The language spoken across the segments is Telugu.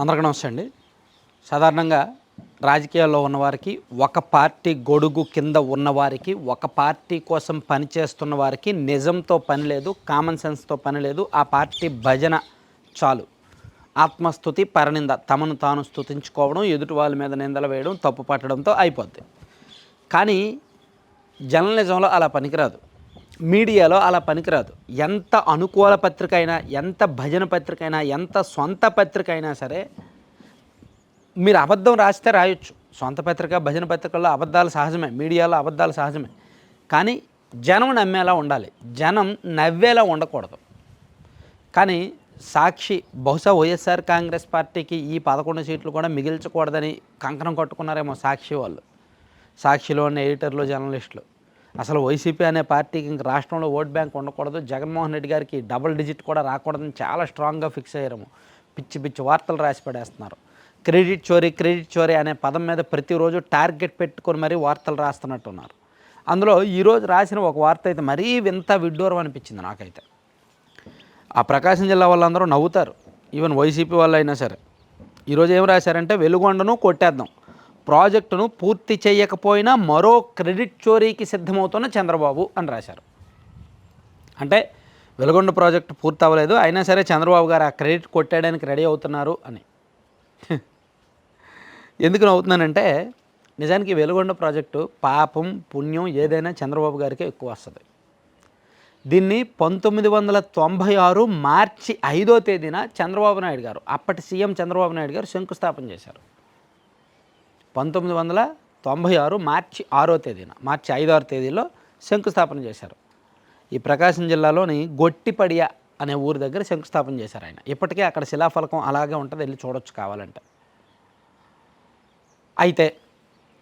అందరికీ నమస్తే అండి. సాధారణంగా రాజకీయాల్లో ఉన్నవారికి, ఒక పార్టీ గొడుగు కింద ఉన్నవారికి, ఒక పార్టీ కోసం పనిచేస్తున్న వారికి నిజంతో పని లేదు, కామన్ సెన్స్తో పని లేదు. ఆ పార్టీ భజన చాలు. ఆత్మస్తుతి, పరనింద, తమను తాను స్తుతించుకోవడం, ఎదుటి వాళ్ళ మీద నిందలు వేయడం, తప్పు పట్టడంతో అయిపోద్ది. కానీ జర్నలిజంలో అలా పనికిరాదు, మీడియాలో అలా పనికిరాదు. ఎంత అనుకూల పత్రిక అయినా, ఎంత భజన పత్రిక అయినా, ఎంత సొంత పత్రిక అయినా సరే మీరు అబద్ధం రాస్తే రాయొచ్చు. సొంత పత్రిక, భజన పత్రికల్లో అబద్ధాలు సహజమే, మీడియాలో అబద్ధాలు సహజమే. కానీ జనం నమ్మేలా ఉండాలి, జనం నవ్వేలా ఉండకూడదు. కానీ సాక్షి బహుశా వైఎస్ఆర్ కాంగ్రెస్ పార్టీకి ఈ 11 సీట్లు కూడా మిగిల్చకూడదని కంకణం కట్టుకున్నారేమో సాక్షి వాళ్ళు, సాక్షిలో ఉన్న ఎడిటర్లు, జర్నలిస్టులు. అసలు వైసీపీ అనే పార్టీకి ఇంక రాష్ట్రంలో ఓట్ బ్యాంక్ ఉండకూడదు, జగన్మోహన్ రెడ్డి గారికి డబుల్ డిజిట్ కూడా రాకూడదని చాలా స్ట్రాంగ్గా ఫిక్స్ అయ్యారేమో. పిచ్చి పిచ్చి వార్తలు రాసి పడేస్తున్నారు. క్రెడిట్ చోరీ అనే పదం మీద ప్రతిరోజు టార్గెట్ పెట్టుకొని మరీ వార్తలు రాస్తున్నట్టున్నారు. అందులో ఈరోజు రాసిన ఒక వార్త అయితే మరీ వింత విడ్డూరం అనిపించింది నాకైతే. ఆ ప్రకాశం జిల్లా వాళ్ళందరూ నవ్వుతారు, ఈవెన్ వైసీపీ వాళ్ళు అయినా సరే. ఈరోజు ఏం రాశారంటే, వెలుగొండను కొట్టేద్దాం, ప్రాజెక్టును పూర్తి చేయకపోయినా మరో క్రెడిట్ చోరీకి సిద్ధమవుతున్న చంద్రబాబు అని రాశారు. అంటే వెలుగొండ ప్రాజెక్టు పూర్తి అవ్వలేదు, అయినా సరే చంద్రబాబు గారు ఆ క్రెడిట్ కొట్టేయడానికి రెడీ అవుతున్నారు అని. ఎందుకు నవ్వుతున్నానంటే, నిజానికి వెలుగొండ ప్రాజెక్టు పాపం పుణ్యం ఏదైనా చంద్రబాబు గారికి ఎక్కువ వస్తుంది. దీన్ని 1996 మార్చి 5వ తేదీన చంద్రబాబు నాయుడు గారు, అప్పటి సీఎం చంద్రబాబు నాయుడు గారు శంకుస్థాపన చేశారు. 1996 మార్చి 6వ తేదీన, మార్చి 5-6 తేదీలో శంకుస్థాపన చేశారు. ఈ ప్రకాశం జిల్లాలోని గొట్టిపడియ అనే ఊరి దగ్గర శంకుస్థాపన చేశారు ఆయన. ఇప్పటికే అక్కడ శిలాఫలకం అలాగే ఉంటుంది, వెళ్ళి చూడొచ్చు కావాలంటే. అయితే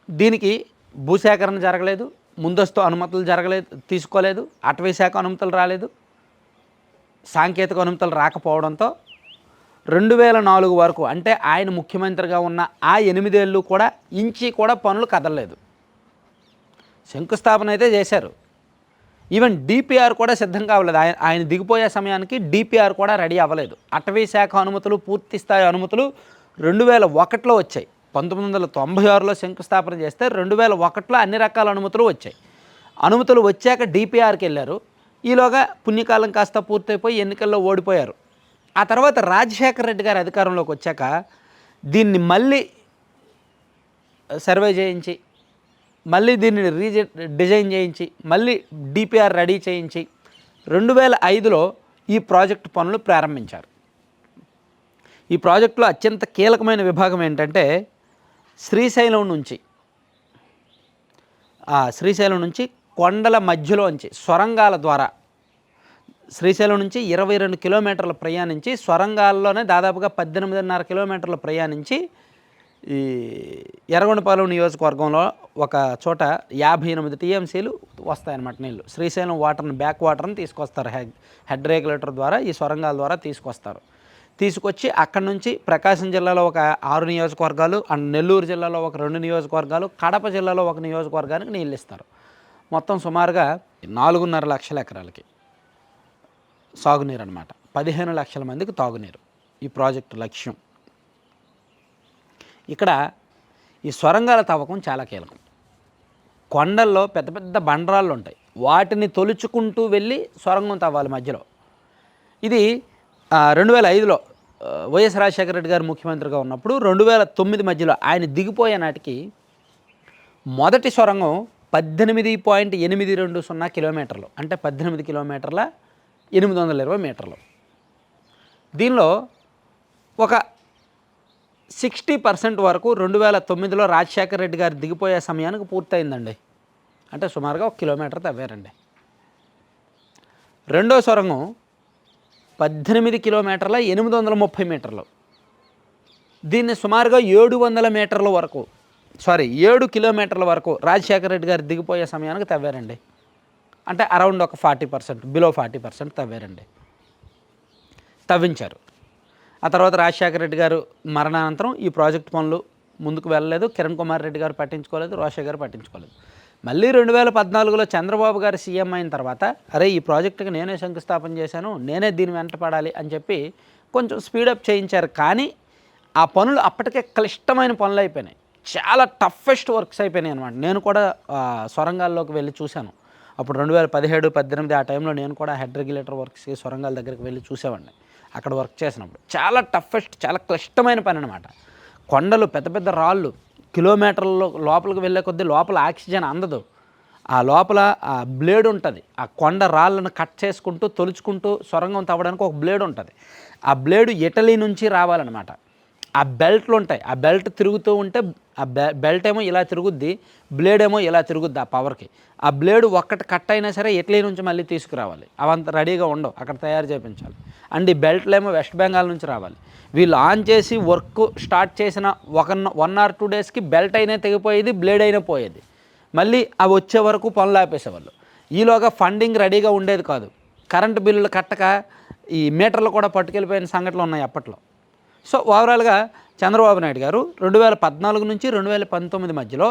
దీనికి భూసేకరణ జరగలేదు, ముందస్తు అనుమతులు తీసుకోలేదు, అటవీ శాఖ అనుమతులు రాలేదు, సాంకేతిక అనుమతులు రాకపోవడంతో 2004 వరకు, అంటే ఆయన ముఖ్యమంత్రిగా ఉన్న ఆ 8 ఏళ్ళు కూడా ఇంచి కూడా పనులు కదలలేదు. శంకుస్థాపన అయితే చేశారు, ఈవెన్ డిపిఆర్ కూడా సిద్ధం కావలేదు. ఆయన దిగిపోయే సమయానికి డిపిఆర్ కూడా రెడీ అవ్వలేదు. అటవీ శాఖ అనుమతులు, పూర్తి స్థాయి అనుమతులు 2001లో వచ్చాయి. 1996లో శంకుస్థాపన చేస్తే 2001లో అన్ని రకాల అనుమతులు వచ్చాయి. అనుమతులు వచ్చాక డిపిఆర్కి వెళ్ళారు. ఈలోగా పుణ్యకాలం కాస్త పూర్తయిపోయి ఎన్నికల్లో ఓడిపోయారు. ఆ తర్వాత రాజశేఖర రెడ్డి గారు అధికారంలోకి వచ్చాక దీన్ని మళ్ళీ సర్వే చేయించి, మళ్ళీ దీన్ని డిజైన్ చేయించి, మళ్ళీ డిపిఆర్ రెడీ చేయించి 2005లో ఈ ప్రాజెక్టు పనులు ప్రారంభించారు. ఈ ప్రాజెక్టులో అత్యంత కీలకమైన విభాగం ఏంటంటే, శ్రీశైలం నుంచి కొండల మధ్యలోంచి సొరంగాల ద్వారా, శ్రీశైలం నుంచి 22 కిలోమీటర్లు ప్రయాణించి, సొరంగాల్లోనే దాదాపుగా 18.5 కిలోమీటర్లు ప్రయాణించి, ఈ ఎర్రగొండపాలెం నియోజకవర్గంలో ఒక చోట 58 టీఎంసీలు వస్తాయన్నమాట నీళ్ళు. శ్రీశైలం వాటర్ని, బ్యాక్ వాటర్ని తీసుకొస్తారు, హెడ్ రెగ్యులేటర్ ద్వారా, ఈ సొరంగాల ద్వారా తీసుకొస్తారు. తీసుకొచ్చి అక్కడి నుంచి ప్రకాశం జిల్లాలో ఒక 6 నియోజకవర్గాలు, అండ్ నెల్లూరు జిల్లాలో ఒక 2 నియోజకవర్గాలు, కడప జిల్లాలో ఒక నియోజకవర్గానికి నీళ్ళు ఇస్తారు. మొత్తం సుమారుగా 4.5 లక్షల ఎకరాలకి సాగునీరు అనమాట. 15 లక్షల మందికి తాగునీరు ఈ ప్రాజెక్టు లక్ష్యం. ఇక్కడ ఈ సొరంగాల తవ్వకం చాలా కీలకం. కొండల్లో పెద్ద పెద్ద బండరాళ్ళు ఉంటాయి, వాటిని తొలుచుకుంటూ వెళ్ళి సొరంగం తవ్వాలి మధ్యలో. ఇది 2005లో వైఎస్ రాజశేఖర రెడ్డి గారు ముఖ్యమంత్రిగా ఉన్నప్పుడు, 2009 మధ్యలో ఆయన దిగిపోయే నాటికి మొదటి సొరంగం 18.820 కిలోమీటర్లు, అంటే 18 కిలోమీటర్ల 820 మీటర్లు. దీనిలో ఒక 60% వరకు 2009లో రాజశేఖర రెడ్డి గారు దిగిపోయే సమయానికి పూర్తయిందండి. అంటే సుమారుగా 1 కిలోమీటర్ తవ్వారండి. రెండో సొరంగం 18 కిలోమీటర్ల 830 మీటర్లు. దీన్ని సుమారుగా 700 మీటర్ల వరకు, 7 కిలోమీటర్ల వరకు రాజశేఖర రెడ్డి గారు దిగిపోయే సమయానికి తవ్వారండి. అంటే అరౌండ్ ఒక 40%, బిలో 40% తవ్వారండి, తవ్వించారు. ఆ తర్వాత రాజశేఖర రెడ్డి గారు మరణానంతరం ఈ ప్రాజెక్టు పనులు ముందుకు వెళ్ళలేదు. కిరణ్ కుమార్ రెడ్డి గారు పట్టించుకోలేదు, రోషయ్య గారు పట్టించుకోలేదు. మళ్ళీ 2014లో చంద్రబాబు గారు సీఎం అయిన తర్వాత, అరే ఈ ప్రాజెక్టుకి నేనే శంకుస్థాపన చేశాను, నేనే దీని వెంట పడాలి అని చెప్పి కొంచెం స్పీడప్ చేయించారు. కానీ ఆ పనులు అప్పటికే క్లిష్టమైన పనులు అయిపోయినాయి, చాలా టఫెస్ట్ వర్క్స్ అయిపోయినాయి అనమాట. నేను కూడా సొరంగాల్లోకి వెళ్ళి చూశాను. అప్పుడు 2017, 18 ఆ టైంలో నేను కూడా హెడ్ రెగ్యులేటర్ వర్క్స్కి సొరంగాల దగ్గరికి వెళ్ళి చూసేవాడిని. అక్కడ వర్క్ చేసినప్పుడు చాలా టఫెస్ట్, చాలా క్లిష్టమైన పని అనమాట. కొండలు, పెద్ద పెద్ద రాళ్ళు, కిలోమీటర్ల లోపలికి వెళ్ళే కొద్దీ లోపల ఆక్సిజన్ అందదు. ఆ లోపల ఆ బ్లేడ్ ఉంటుంది, ఆ కొండ రాళ్ళను కట్ చేసుకుంటూ తొలుచుకుంటూ సొరంగం తవ్వడానికి ఒక బ్లేడ్ ఉంటుంది. ఆ బ్లేడు ఇటలీ నుంచి రావాలన్నమాట. ఆ బెల్ట్లు ఉంటాయి, ఆ బెల్ట్ తిరుగుతూ ఉంటే ఆ బెల్ట్ ఏమో ఇలా తిరుగుద్ది, బ్లేడ్ ఏమో ఇలా తిరుగుద్ది ఆ పవర్కి. ఆ బ్లేడ్ ఒక్కటి కట్ అయినా సరే ఇటలీ నుంచి మళ్ళీ తీసుకురావాలి, అవంత రెడీగా ఉండవు, అక్కడ తయారు చేయించాలి. అండ్ ఈ బెల్ట్లు ఏమో వెస్ట్ బెంగాల్ నుంచి రావాలి. వీళ్ళు ఆన్ చేసి వర్క్ స్టార్ట్ చేసిన 1 or 2 డేస్కి బెల్ట్ అయినా తెగిపోయేది, బ్లేడ్ అయినా పోయేది. మళ్ళీ అవి వచ్చే వరకు పనులు ఆపేసేవాళ్ళు. ఈలోగా ఫండింగ్ రెడీగా ఉండేది కాదు. కరెంటు బిల్లులు కట్టక ఈ మీటర్లు కూడా పట్టుకెళ్ళిపోయిన సంఘటనలు ఉన్నాయి అప్పట్లో. సో ఓవరాల్గా చంద్రబాబు నాయుడు గారు 2014 నుంచి 2019 మధ్యలో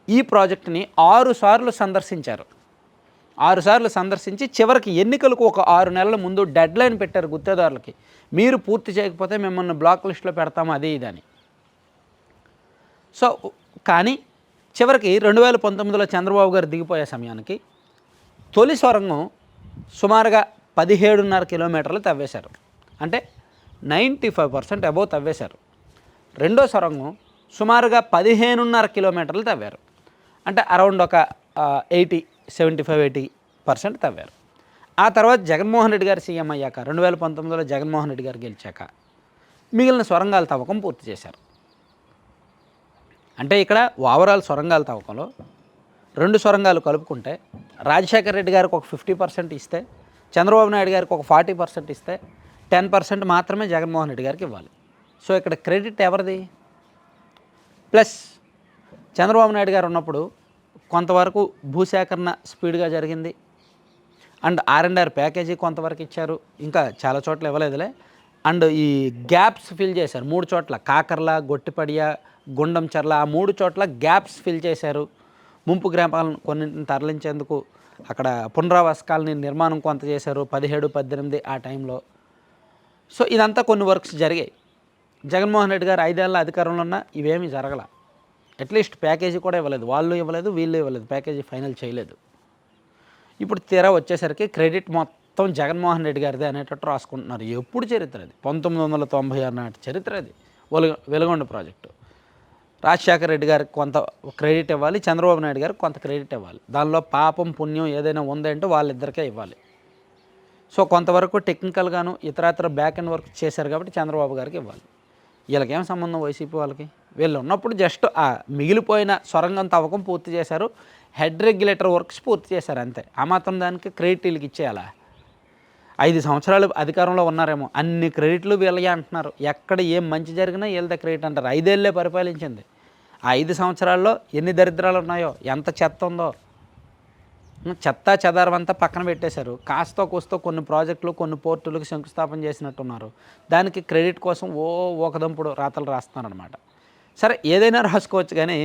ఈ ప్రాజెక్టుని 6 సార్లు సందర్శించారు. 6 సార్లు సందర్శించి చివరికి ఎన్నికలకు ఒక 6 నెలల ముందు డెడ్ లైన్ పెట్టారు గుత్తేదారులకి. మీరు పూర్తి చేయకపోతే మిమ్మల్ని బ్లాక్ లిస్ట్లో పెడతాము అది ఇదని. సో కానీ చివరికి 2019లో చంద్రబాబు గారు దిగిపోయే సమయానికి తొలి సొరంగం సుమారుగా 17.5 కిలోమీటర్లు తవ్వేశారు, అంటే 95% అబోవ్ తవ్వేశారు. రెండో సొరంగం సుమారుగా 15.5 కిలోమీటర్లు తవ్వారు, అంటే అరౌండ్ ఒక 75-80% తవ్వారు. ఆ తర్వాత జగన్మోహన్ రెడ్డి గారు సీఎం అయ్యాక 2019లో జగన్మోహన్ రెడ్డి గారు గెలిచాక మిగిలిన సొరంగాల తవ్వకం పూర్తి చేశారు. అంటే ఇక్కడ ఓవరాల్ సొరంగాల తవ్వకంలో 2 సొరంగాలు కలుపుకుంటే రాజశేఖర రెడ్డి గారికి ఒక 50% ఇస్తే, చంద్రబాబు నాయుడు గారికి ఒక 40% ఇస్తే 10% మాత్రమే జగన్మోహన్ రెడ్డి గారికి ఇవ్వాలి. సో ఇక్కడ క్రెడిట్ ఎవరిది? ప్లస్ చంద్రబాబు నాయుడు గారు ఉన్నప్పుడు కొంతవరకు భూసేకరణ స్పీడ్గా జరిగింది, అండ్ R&R ప్యాకేజీ కొంతవరకు ఇచ్చారు, ఇంకా చాలా చోట్ల ఇవ్వలేదులే. అండ్ ఈ గ్యాప్స్ ఫిల్ చేశారు 3 చోట్ల, కాకర్ల, గొట్టిపడియ, గుండంచర్ల, ఆ 3 చోట్ల గ్యాప్స్ ఫిల్ చేశారు. ముంపు గ్రామాలను కొన్నింటిని తరలించేందుకు అక్కడ పునరావాస కాలనీ నిర్మాణం కొంత చేశారు 17, 18 ఆ టైంలో. సో ఇదంతా కొన్ని వర్క్స్ జరిగాయి. జగన్మోహన్ రెడ్డి గారు 5 ఏళ్ళ అధికారంలో ఉన్న ఇవేమీ జరగల. అట్లీస్ట్ ప్యాకేజీ కూడా ఇవ్వలేదు, వాళ్ళు ఇవ్వలేదు, వీళ్ళు ఇవ్వలేదు, ప్యాకేజీ ఫైనల్ చేయలేదు. ఇప్పుడు తీరా వచ్చేసరికి క్రెడిట్ మొత్తం జగన్మోహన్ రెడ్డి గారిదే అనేటట్టు రాసుకుంటున్నారు. ఎప్పుడు చరిత్ర అది? 1996 నాటి చరిత్ర అది. వెలుగొండ ప్రాజెక్టు. రాజశేఖర రెడ్డి గారికి కొంత క్రెడిట్ ఇవ్వాలి, చంద్రబాబు నాయుడు గారికి కొంత క్రెడిట్ ఇవ్వాలి. దానిలో పాపం పుణ్యం ఏదైనా ఉందంటే వాళ్ళిద్దరికే ఇవ్వాలి. సో కొంతవరకు టెక్నికల్గాను ఇతరత్ర బ్యాక్ అండ్ వర్క్ చేశారు కాబట్టి చంద్రబాబు గారికి ఇవ్వాలి. వీళ్ళకేం సంబంధం వైసీపీ వాళ్ళకి? వీళ్ళు ఉన్నప్పుడు జస్ట్ ఆ మిగిలిపోయిన సొరంగం తవ్వకం పూర్తి చేశారు, హెడ్ రెగ్యులేటర్ వర్క్స్ పూర్తి చేశారు, అంతే. ఆ మాత్రం దానికి క్రెడిట్ వీళ్ళకి ఇచ్చేయాలా? 5 సంవత్సరాలు అధికారంలో ఉన్నారేమో, అన్ని క్రెడిట్లు వీళ్ళే అంటున్నారు. ఎక్కడ ఏం మంచి జరిగినా వీళ్ళదే క్రెడిట్ అంటారు. 5 ఏళ్ళే పరిపాలించింది. ఆ 5 సంవత్సరాల్లో ఎన్ని దరిద్రాలు ఉన్నాయో, ఎంత చెత్త ఉందో, చెత్త చెదారమంతా పక్కన పెట్టేశారు. కాస్తో కూస్తో కొన్ని ప్రాజెక్టులు, కొన్ని పోర్టులకు శంకుస్థాపన చేసినట్టున్నారు. దానికి క్రెడిట్ కోసం ఒకదంపుడు రాతలు రాస్తున్నారనమాట. సరే ఏదైనా రాసుకోవచ్చు, కానీ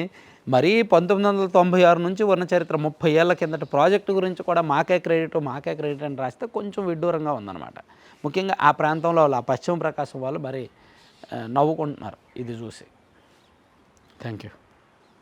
మరీ 1996 నుంచి ఉన్న చరిత్ర 30 ఏళ్ల కిందట ప్రాజెక్టు గురించి కూడా మాకే క్రెడిట్ అని రాస్తే కొంచెం విడ్డూరంగా ఉందన్నమాట. ముఖ్యంగా ఆ ప్రాంతంలో ఆ పశ్చిమ ప్రకాశం వాళ్ళు మరి నవ్వుకుంటున్నారు ఇది చూసి. Thank you.